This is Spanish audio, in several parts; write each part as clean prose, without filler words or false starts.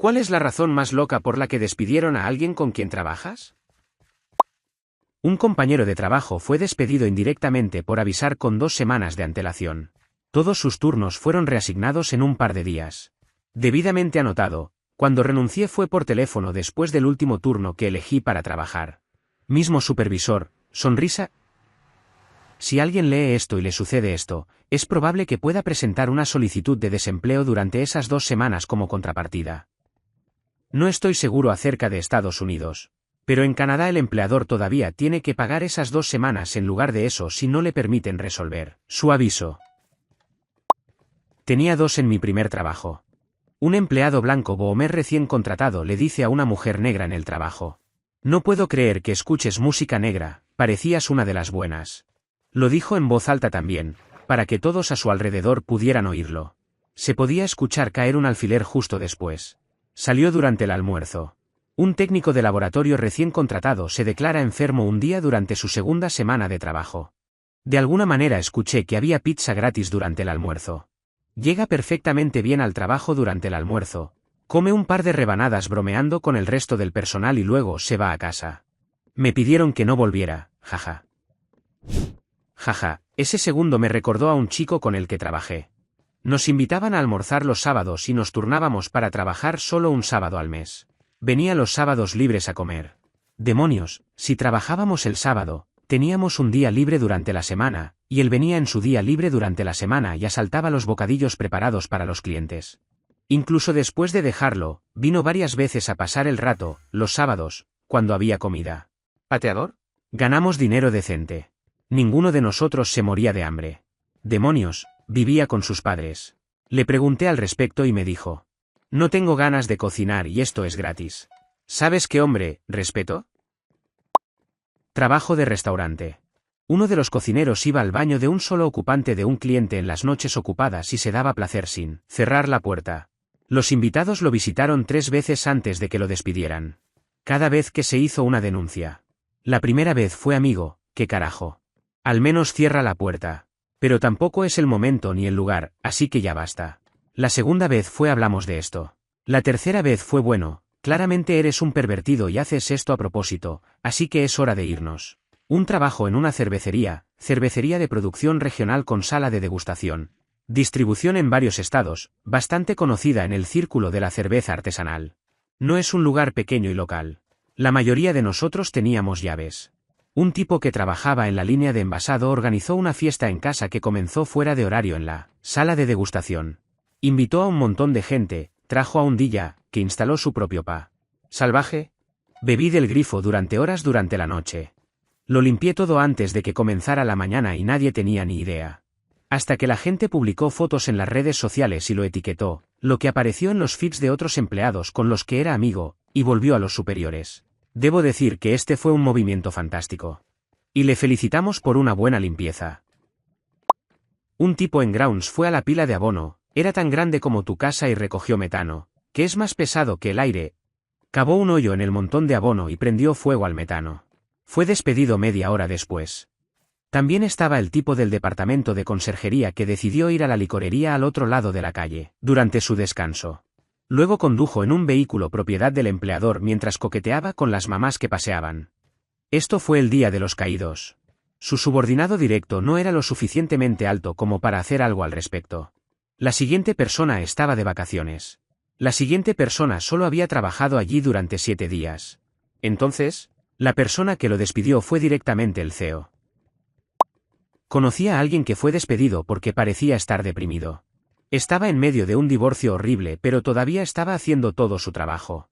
¿Cuál es la razón más loca por la que despidieron a alguien con quien trabajas? Un compañero de trabajo fue despedido indirectamente por avisar con 2 semanas de antelación. Todos sus turnos fueron reasignados en un par de días. Debidamente anotado, cuando renuncié fue por teléfono después del último turno que elegí para trabajar. Mismo supervisor, sonrisa. Si alguien lee esto y le sucede esto, es probable que pueda presentar una solicitud de desempleo durante esas 2 semanas como contrapartida. No estoy seguro acerca de Estados Unidos, pero en Canadá el empleador todavía tiene que pagar esas 2 semanas en lugar de eso si no le permiten resolver su aviso. Tenía 2 en mi primer trabajo. Un empleado blanco boomer recién contratado le dice a una mujer negra en el trabajo: «No puedo creer que escuches música negra, parecías una de las buenas». Lo dijo en voz alta también, para que todos a su alrededor pudieran oírlo. Se podía escuchar caer un alfiler justo después. Salió durante el almuerzo. Un técnico de laboratorio recién contratado se declara enfermo un día durante su segunda semana de trabajo. De alguna manera escuché que había pizza gratis durante el almuerzo. Llega perfectamente bien al trabajo durante el almuerzo, come un par de rebanadas bromeando con el resto del personal y luego se va a casa. Me pidieron que no volviera, jaja. Jaja, ese segundo me recordó a un chico con el que trabajé. Nos invitaban a almorzar los sábados y nos turnábamos para trabajar solo un sábado al mes. Venía los sábados libres a comer. Demonios, si trabajábamos el sábado, teníamos un día libre durante la semana, y él venía en su día libre durante la semana y asaltaba los bocadillos preparados para los clientes. Incluso después de dejarlo, vino varias veces a pasar el rato, los sábados, cuando había comida. ¿Pateador? Ganamos dinero decente. Ninguno de nosotros se moría de hambre. Demonios, vivía con sus padres. Le pregunté al respecto y me dijo: «No tengo ganas de cocinar y esto es gratis». ¿Sabes qué hombre, respeto? Trabajo de restaurante. Uno de los cocineros iba al baño de un solo ocupante de un cliente en las noches ocupadas y se daba placer sin cerrar la puerta. Los invitados lo visitaron 3 veces antes de que lo despidieran. Cada vez que se hizo una denuncia. La primera vez fue amigo, ¿qué carajo? Al menos cierra la puerta. Pero tampoco es el momento ni el lugar, así que ya basta. La segunda vez fue hablamos de esto. La tercera vez fue bueno, claramente eres un pervertido y haces esto a propósito, así que es hora de irnos. Un trabajo en una cervecería de producción regional con sala de degustación. Distribución en varios estados, bastante conocida en el círculo de la cerveza artesanal. No es un lugar pequeño y local. La mayoría de nosotros teníamos llaves. Un tipo que trabajaba en la línea de envasado organizó una fiesta en casa que comenzó fuera de horario en la sala de degustación. Invitó a un montón de gente, trajo a un DJ, que instaló su propio pa. Salvaje. Bebí del grifo durante horas durante la noche. Lo limpié todo antes de que comenzara la mañana y nadie tenía ni idea. Hasta que la gente publicó fotos en las redes sociales y lo etiquetó, lo que apareció en los feeds de otros empleados con los que era amigo, y volvió a los superiores. Debo decir que este fue un movimiento fantástico. Y le felicitamos por una buena limpieza. Un tipo en Grounds fue a la pila de abono, era tan grande como tu casa y recogió metano, que es más pesado que el aire. Cavó un hoyo en el montón de abono y prendió fuego al metano. Fue despedido media hora después. También estaba el tipo del departamento de conserjería que decidió ir a la licorería al otro lado de la calle, durante su descanso. Luego condujo en un vehículo propiedad del empleador mientras coqueteaba con las mamás que paseaban. Esto fue el día de los caídos. Su subordinado directo no era lo suficientemente alto como para hacer algo al respecto. La siguiente persona estaba de vacaciones. La siguiente persona solo había trabajado allí durante 7 días. Entonces, la persona que lo despidió fue directamente el CEO. Conocí a alguien que fue despedido porque parecía estar deprimido. Estaba en medio de un divorcio horrible pero todavía estaba haciendo todo su trabajo.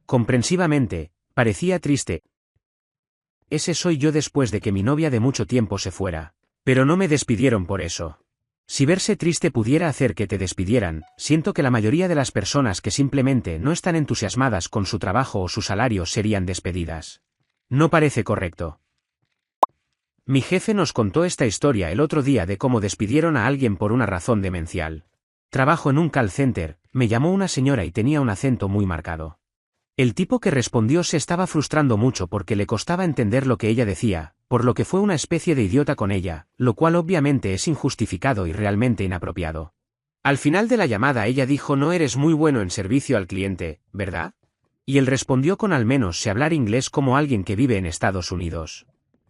Comprensivamente, parecía triste. Ese soy yo después de que mi novia de mucho tiempo se fuera. Pero no me despidieron por eso. Si verse triste pudiera hacer que te despidieran, siento que la mayoría de las personas que simplemente no están entusiasmadas con su trabajo o su salario serían despedidas. No parece correcto. Mi jefe nos contó esta historia el otro día de cómo despidieron a alguien por una razón demencial. Trabajo en un call center, me llamó una señora y tenía un acento muy marcado. El tipo que respondió se estaba frustrando mucho porque le costaba entender lo que ella decía, por lo que fue una especie de idiota con ella, lo cual obviamente es injustificado y realmente inapropiado. Al final de la llamada ella dijo: no eres muy bueno en servicio al cliente, ¿verdad? Y él respondió con: al menos sé hablar inglés como alguien que vive en Estados Unidos.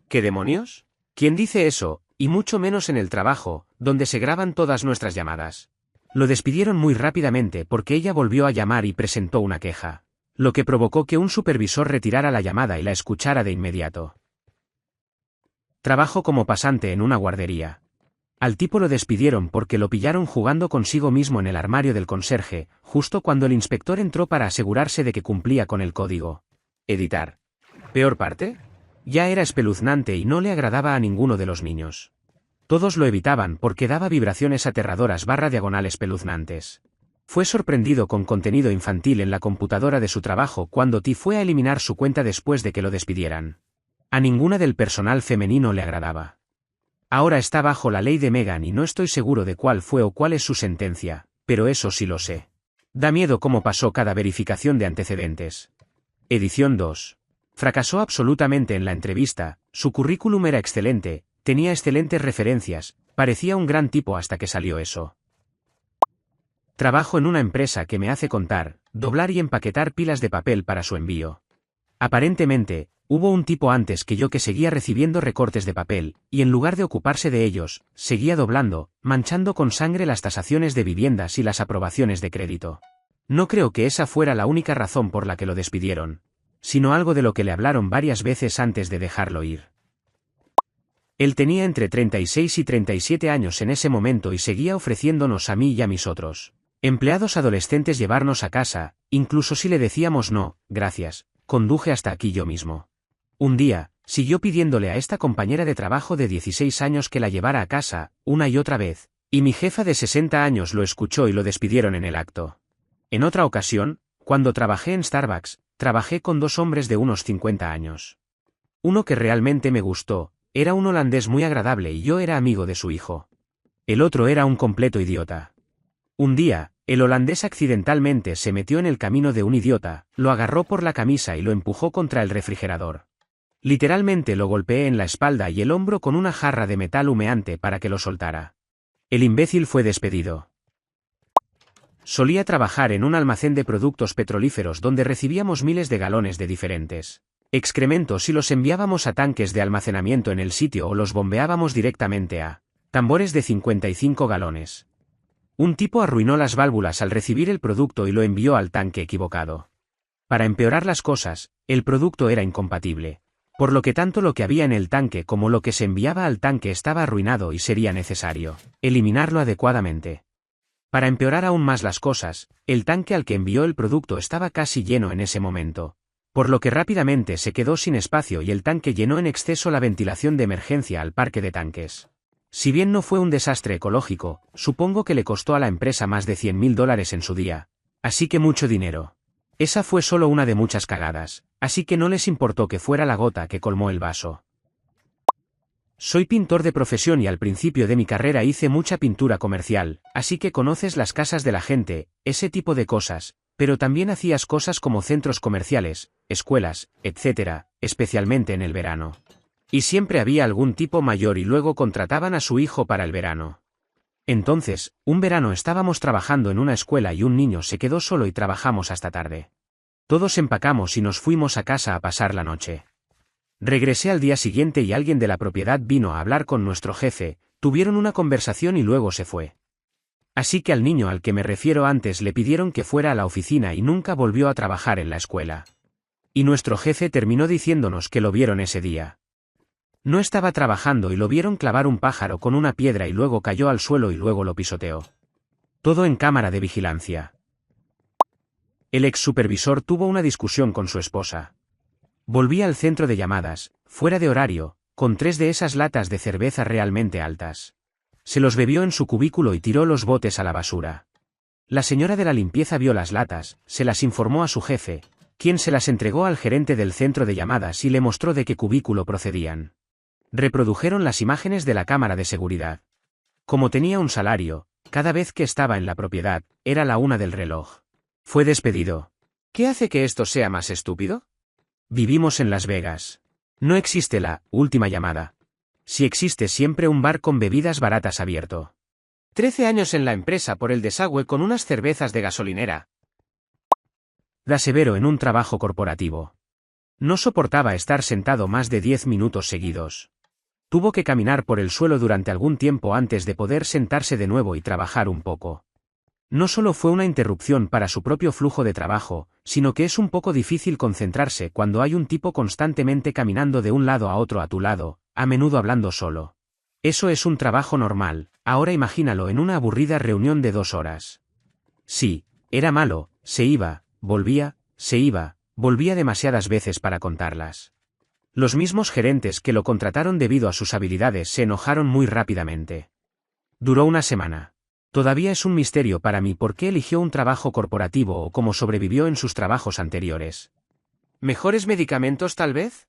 ¿Qué demonios? ¿Quién dice eso? Y mucho menos en el trabajo, donde se graban todas nuestras llamadas. Lo despidieron muy rápidamente porque ella volvió a llamar y presentó una queja, lo que provocó que un supervisor retirara la llamada y la escuchara de inmediato. Trabajo como pasante en una guardería. Al tipo lo despidieron porque lo pillaron jugando consigo mismo en el armario del conserje, justo cuando el inspector entró para asegurarse de que cumplía con el código. Editar. ¿Peor parte? Ya era espeluznante y no le agradaba a ninguno de los niños. Todos lo evitaban porque daba vibraciones aterradoras / espeluznantes. Fue sorprendido con contenido infantil en la computadora de su trabajo cuando T fue a eliminar su cuenta después de que lo despidieran. A ninguna del personal femenino le agradaba. Ahora está bajo la ley de Megan y no estoy seguro de cuál fue o cuál es su sentencia, pero eso sí lo sé. Da miedo cómo pasó cada verificación de antecedentes. Edición 2. Fracasó absolutamente en la entrevista, su currículum era excelente, tenía excelentes referencias, parecía un gran tipo hasta que salió eso. Trabajo en una empresa que me hace contar, doblar y empaquetar pilas de papel para su envío. Aparentemente, hubo un tipo antes que yo que seguía recibiendo recortes de papel, y en lugar de ocuparse de ellos, seguía doblando, manchando con sangre las tasaciones de viviendas y las aprobaciones de crédito. No creo que esa fuera la única razón por la que lo despidieron, sino algo de lo que le hablaron varias veces antes de dejarlo ir. Él tenía entre 36 y 37 años en ese momento y seguía ofreciéndonos a mí y a mis otros empleados adolescentes llevarnos a casa, incluso si le decíamos no, gracias, conduje hasta aquí yo mismo. Un día, siguió pidiéndole a esta compañera de trabajo de 16 años que la llevara a casa, una y otra vez, y mi jefa de 60 años lo escuchó y lo despidieron en el acto. En otra ocasión, cuando trabajé en Starbucks, trabajé con dos hombres de unos 50 años. Uno que realmente me gustó, era un holandés muy agradable y yo era amigo de su hijo. El otro era un completo idiota. Un día, el holandés accidentalmente se metió en el camino de un idiota, lo agarró por la camisa y lo empujó contra el refrigerador. Literalmente lo golpeé en la espalda y el hombro con una jarra de metal humeante para que lo soltara. El imbécil fue despedido. Solía trabajar en un almacén de productos petrolíferos donde recibíamos miles de galones de diferentes excrementos y los enviábamos a tanques de almacenamiento en el sitio o los bombeábamos directamente a tambores de 55 galones. Un tipo arruinó las válvulas al recibir el producto y lo envió al tanque equivocado. Para empeorar las cosas, el producto era incompatible, por lo que tanto lo que había en el tanque como lo que se enviaba al tanque estaba arruinado y sería necesario eliminarlo adecuadamente. Para empeorar aún más las cosas, el tanque al que envió el producto estaba casi lleno en ese momento, por lo que rápidamente se quedó sin espacio y el tanque llenó en exceso la ventilación de emergencia al parque de tanques. Si bien no fue un desastre ecológico, supongo que le costó a la empresa más de $100.000 en su día. Así que mucho dinero. Esa fue solo una de muchas cagadas, así que no les importó que fuera la gota que colmó el vaso. Soy pintor de profesión y al principio de mi carrera hice mucha pintura comercial, así que conoces las casas de la gente, ese tipo de cosas, pero también hacías cosas como centros comerciales, escuelas, etc., especialmente en el verano. Y siempre había algún tipo mayor y luego contrataban a su hijo para el verano. Entonces, un verano estábamos trabajando en una escuela y un niño se quedó solo y trabajamos hasta tarde. Todos empacamos y nos fuimos a casa a pasar la noche. Regresé al día siguiente y alguien de la propiedad vino a hablar con nuestro jefe, tuvieron una conversación y luego se fue. Así que al niño al que me refiero antes le pidieron que fuera a la oficina y nunca volvió a trabajar en la escuela. Y nuestro jefe terminó diciéndonos que lo vieron ese día. No estaba trabajando y lo vieron clavar un pájaro con una piedra y luego cayó al suelo y luego lo pisoteó. Todo en cámara de vigilancia. El ex supervisor tuvo una discusión con su esposa. Volvía al centro de llamadas, fuera de horario, con 3 de esas latas de cerveza realmente altas. Se los bebió en su cubículo y tiró los botes a la basura. La señora de la limpieza vio las latas, se las informó a su jefe, quien se las entregó al gerente del centro de llamadas y le mostró de qué cubículo procedían. Reprodujeron las imágenes de la cámara de seguridad. Como tenía un salario, cada vez que estaba en la propiedad, era la 1 del reloj. Fue despedido. ¿Qué hace que esto sea más estúpido? Vivimos en Las Vegas. No existe la última llamada. Si existe siempre un bar con bebidas baratas abierto. 13 años en la empresa por el desagüe con unas cervezas de gasolinera. Da severo en un trabajo corporativo. No soportaba estar sentado más de 10 minutos seguidos. Tuvo que caminar por el suelo durante algún tiempo antes de poder sentarse de nuevo y trabajar un poco. No solo fue una interrupción para su propio flujo de trabajo, sino que es un poco difícil concentrarse cuando hay un tipo constantemente caminando de un lado a otro a tu lado, a menudo hablando solo. Eso es un trabajo normal, ahora imagínalo en una aburrida reunión de 2 horas. Sí, era malo, se iba, volvía demasiadas veces para contarlas. Los mismos gerentes que lo contrataron debido a sus habilidades se enojaron muy rápidamente. Duró una semana. Todavía es un misterio para mí por qué eligió un trabajo corporativo o cómo sobrevivió en sus trabajos anteriores. ¿Mejores medicamentos tal vez?